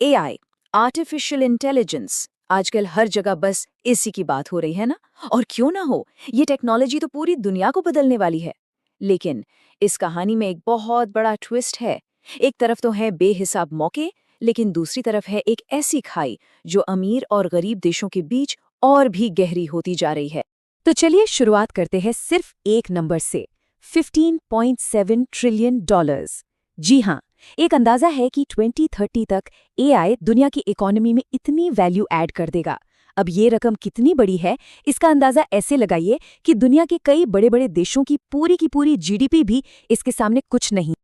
AI, artificial intelligence, आजकल हर जगह बस इसी की बात हो रही है ना। और क्यों ना हो, ये टेक्नोलॉजी तो पूरी दुनिया को बदलने वाली है। लेकिन इस कहानी में एक बहुत बड़ा ट्विस्ट है। एक तरफ तो है बेहिसाब मौके, लेकिन दूसरी तरफ है एक ऐसी खाई जो अमीर और गरीब देशों के बीच और भी गहरी होती जा रही है। तो चलिए शुरुआत करते हैं सिर्फ एक नंबर से, 15.7 ट्रिलियन डॉलर्स। जी हाँ, एक अंदाजा है कि 2030 तक एआई दुनिया की इकोनॉमी में इतनी वैल्यू ऐड कर देगा। अब ये रकम कितनी बड़ी है, इसका अंदाजा ऐसे लगाइए कि दुनिया के कई बड़े बड़े देशों की पूरी जीडीपी भी इसके सामने कुछ नहीं।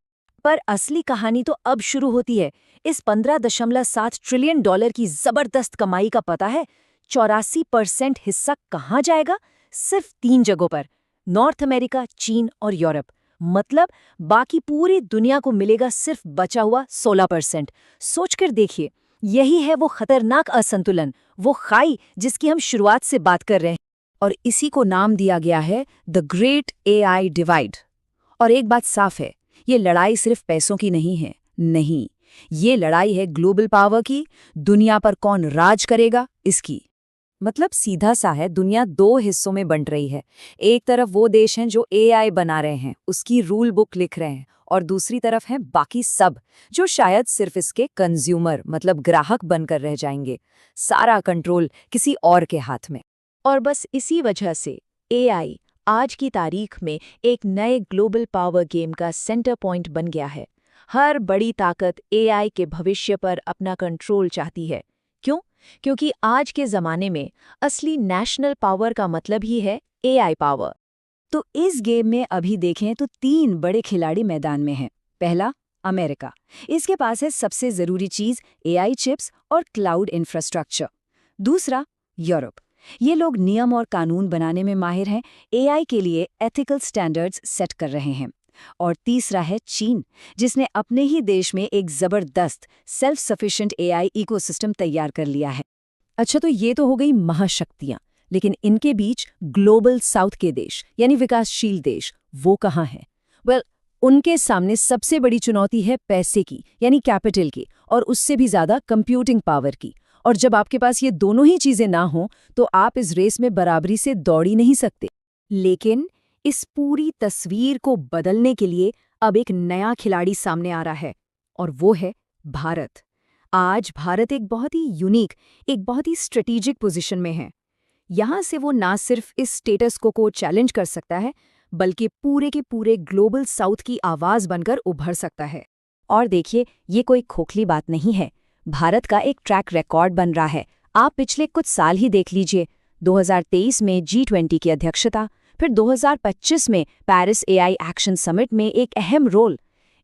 पर असली कहानी तो अब शुरू होती है। इस 15.7 ट्रिलियन डॉलर की जबरदस्त कमाई का पता है? 84% हिस्सा कहाँ जाएगा? सिर्फ 3 जगहों पर, नॉर्थ अमेरिका, चीन और यूरोप। मतलब बाकी पूरी दुनिया को मिलेगा सिर्फ बचा हुआ 16%। सोचकर देखिए, यही है वो खतरनाक असंतुलन, वो खाई जिसकी हम शुरुआत से बात कर रहे हैं। और इसी को नाम दिया गया है द ग्रेट एआई डिवाइड। और एक बात साफ है, ये लड़ाई सिर्फ पैसों की नहीं है। नहीं, ये लड़ाई है ग्लोबल पावर की। दुनिया पर कौन राज करेगा इसकी। मतलब सीधा सा है, दुनिया 2 हिस्सों में बंट रही है। एक तरफ वो देश हैं जो एआई बना रहे हैं, उसकी रूल बुक लिख रहे हैं, और दूसरी तरफ हैं बाकी सब जो शायद सिर्फ इसके कंज्यूमर मतलब ग्राहक बनकर रह जाएंगे। सारा कंट्रोल किसी और के हाथ में। और बस इसी वजह से एआई आज की तारीख में एक नए ग्लोबल पावर गेम का सेंटर पॉइंट बन गया है। हर बड़ी ताकत एआई के भविष्य पर अपना कंट्रोल चाहती है। क्यों? क्योंकि आज के ज़माने में असली नेशनल पावर का मतलब ही है एआई पावर। तो इस गेम में अभी देखें तो 3 बड़े खिलाड़ी मैदान में हैं। पहला, अमेरिका। इसके पास है सबसे ज़रूरी चीज़, एआई चिप्स और क्लाउड इंफ्रास्ट्रक्चर। दूसरा, यूरोप। ये लोग नियम और कानून बनाने में माहिर हैं, एआई के लिए एथिकल स्टैंडर्ड्स सेट कर रहे हैं। और तीसरा है चीन, जिसने अपने ही देश में एक ज़बरदस्त सेल्फ सफिशिएंट एआई इकोसिस्टम तैयार कर लिया है। अच्छा, तो ये तो हो गई महाशक्तियां, लेकिन इनके बीच ग्लोबल साउथ के देश यानी विकासशील देश, वो कहाँ हैं? उनके सामने सबसे बड़ी चुनौती है पैसे की यानी कैपिटल की, और उससे भी ज़्यादा कंप्यूटिंग पावर की। और जब आपके पास ये दोनों ही चीज़ें ना हों तो आप इस रेस में बराबरी से दौड़ ही नहीं सकते। लेकिन इस पूरी तस्वीर को बदलने के लिए अब एक नया खिलाड़ी सामने आ रहा है, और वो है भारत। आज भारत एक बहुत ही यूनिक, एक बहुत ही स्ट्रेटेजिक पोजीशन में है। यहाँ से वो ना सिर्फ इस स्टेटस को चैलेंज कर सकता है, बल्कि पूरे के पूरे ग्लोबल साउथ की आवाज़ बनकर उभर सकता है। और देखिए, ये कोई खोखली बात नहीं है। भारत का एक ट्रैक रिकॉर्ड बन रहा है। आप पिछले कुछ साल ही देख लीजिए। 2023 में G20 की अध्यक्षता, फिर 2025 में पेरिस एआई एक्शन समिट में एक अहम रोल।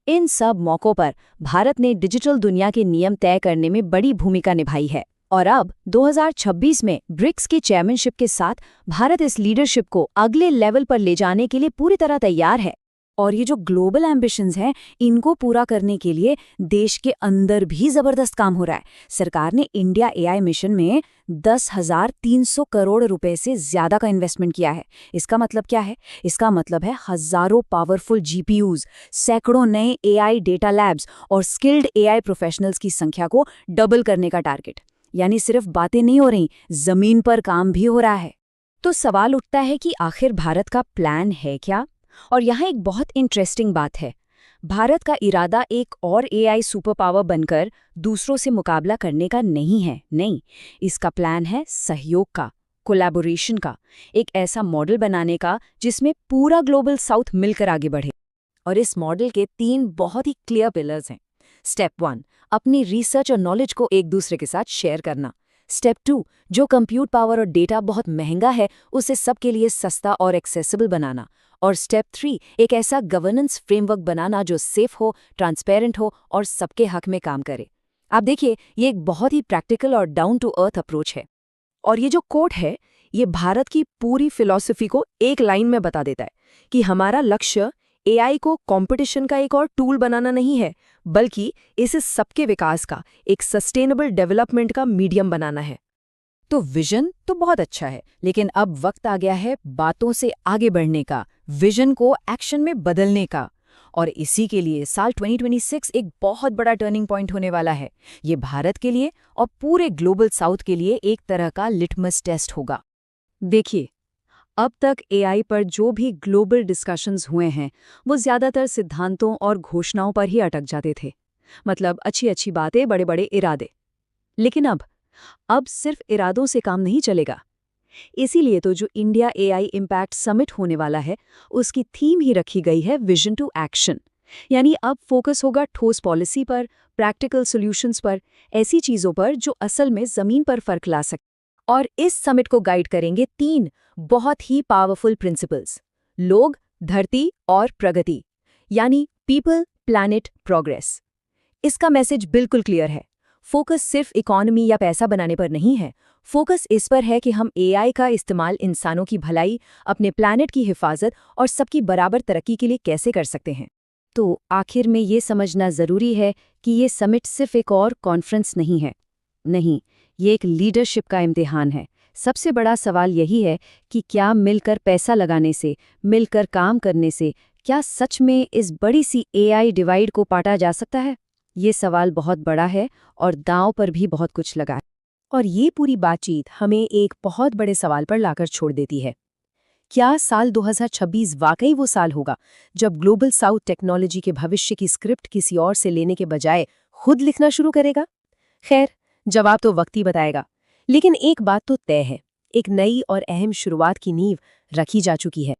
इन सब मौक़ों पर भारत ने डिजिटल दुनिया के नियम तय करने में बड़ी भूमिका निभाई है। और अब 2026 में ब्रिक्स की चेयरमैनशिप के साथ भारत इस लीडरशिप को अगले लेवल पर ले जाने के लिए पूरी तरह तैयार है। और ये जो ग्लोबल एम्बिशंस हैं, इनको पूरा करने के लिए देश के अंदर भी ज़बरदस्त काम हो रहा है। सरकार ने इंडिया एआई मिशन में 10,300 करोड़ रुपए से ज़्यादा का इन्वेस्टमेंट किया है। इसका मतलब क्या है? इसका मतलब है हज़ारों पावरफुल जीपीयूज़, सैकड़ों नए एआई डेटा लैब्स और स्किल्ड एआई प्रोफेशनल्स की संख्या को डबल करने का टारगेट। यानी सिर्फ बातें नहीं हो रही, ज़मीन पर काम भी हो रहा है। तो सवाल उठता है कि आखिर भारत का प्लान है क्या? और यहाँ एक बहुत इंटरेस्टिंग बात है। भारत का इरादा एक और एआई सुपर पावर बनकर दूसरों से मुकाबला करने का नहीं है। नहीं, इसका प्लान है सहयोग का, कोलैबोरेशन का, एक ऐसा मॉडल बनाने का जिसमें पूरा ग्लोबल साउथ मिलकर आगे बढ़े। और इस मॉडल के 3 बहुत ही क्लियर पिलर्स हैं। स्टेप 1, अपनी रिसर्च और नॉलेज को एक दूसरे के साथ शेयर करना। स्टेप 2, जो कंप्यूट पावर और डेटा बहुत महंगा है उसे सबके लिए सस्ता और एक्सेसिबल बनाना। और स्टेप 3, एक ऐसा गवर्नेंस फ्रेमवर्क बनाना जो सेफ हो, ट्रांसपेरेंट हो और सबके हक में काम करे। आप देखिए, ये एक बहुत ही प्रैक्टिकल और डाउन टू अर्थ अप्रोच है। और ये जो कोट है, ये भारत की पूरी फिलॉसफी को एक लाइन में बता देता है कि हमारा लक्ष्य एआई को कंपटीशन का एक और टूल बनाना नहीं है, बल्कि इसे सबके विकास का, एक सस्टेनेबल डेवलपमेंट का मीडियम बनाना है। तो विजन तो बहुत अच्छा है, लेकिन अब वक्त आ गया है बातों से आगे बढ़ने का, विजन को एक्शन में बदलने का। और इसी के लिए साल 2026 एक बहुत बड़ा टर्निंग पॉइंट होने वाला है। ये भारत के लिए और पूरे ग्लोबल साउथ के लिए एक तरह का लिटमस टेस्ट होगा। देखिए, अब तक एआई पर जो भी ग्लोबल डिस्कशंस हुए हैं वो ज़्यादातर सिद्धांतों और घोषणाओं पर ही अटक जाते थे। मतलब अच्छी अच्छी बातें, बड़े बड़े इरादे। लेकिन अब सिर्फ इरादों से काम नहीं चलेगा। इसीलिए तो जो इंडिया एआई इम्पैक्ट समिट होने वाला है उसकी थीम ही रखी गई है विजन टू एक्शन। यानी अब फोकस होगा ठोस पॉलिसी पर, प्रैक्टिकल सॉल्यूशंस पर, ऐसी चीज़ों पर जो असल में ज़मीन पर फर्क ला सके। और इस समिट को गाइड करेंगे 3 बहुत ही पावरफुल प्रिंसिपल्स: लोग, धरती और प्रगति, यानी पीपल, प्लैनेट, प्रोग्रेस। इसका मैसेज बिल्कुल क्लियर है। फोकस सिर्फ इकोनॉमी या पैसा बनाने पर नहीं है। फोकस इस पर है कि हम एआई का इस्तेमाल इंसानों की भलाई, अपने प्लैनेट की हिफाजत और सबकी बराबर तरक्की के लिए कैसे कर सकते हैं। तो आखिर में ये समझना ज़रूरी है कि ये समिट सिर्फ एक और कॉन्फ्रेंस नहीं है। नहीं, ये एक लीडरशिप का इम्तिहान है। सबसे बड़ा सवाल यही है कि क्या मिलकर पैसा लगाने से, मिलकर काम करने से, क्या सच में इस बड़ी सी एआई डिवाइड को पाटा जा सकता है? ये सवाल बहुत बड़ा है और दांव पर भी बहुत कुछ लगा है। और ये पूरी बातचीत हमें एक बहुत बड़े सवाल पर लाकर छोड़ देती है। क्या साल 2026 वाकई वो साल होगा जब ग्लोबल साउथ टेक्नोलॉजी के भविष्य की स्क्रिप्ट किसी और से लेने के बजाय खुद लिखना शुरू करेगा? खैर, जवाब तो वक्त ही बताएगा। लेकिन एक बात तो तय है, एक नई और अहम शुरुआत की नींव रखी जा चुकी है।